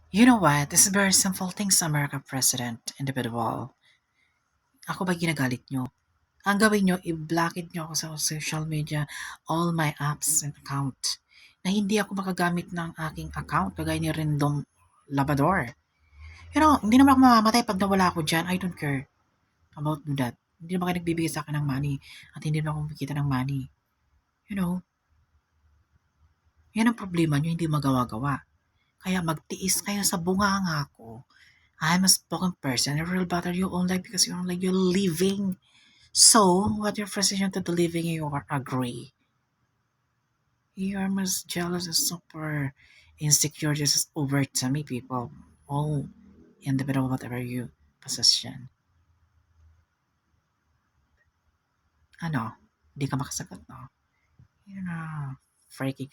You know what? This is very simple things, American President, individual. Ako ba ginagalit nyo? Ang gawin nyo, i-blockit nyo ako sa social media, all my apps and account. Na hindi ako makagamit ng aking account, kagaya ni Random Labrador. Hindi naman ako mamamatay pag nawala ako dyan. I don't care about that. Hindi naman kayo nagbibigay sa akin ng money at hindi naman ako makikita ng money. You know, yan ang problema nyo, hindi magawa-gawa. Kaya magtiis kayo sa bunganga ko. I'm a spoken person. It will bother you only because you're living. So, what your frustration to the living you are agree. You are most jealous and super insecure just over to me people. All in the middle of whatever you possession. Ano? Hindi ka makasagot, no? You're a freaky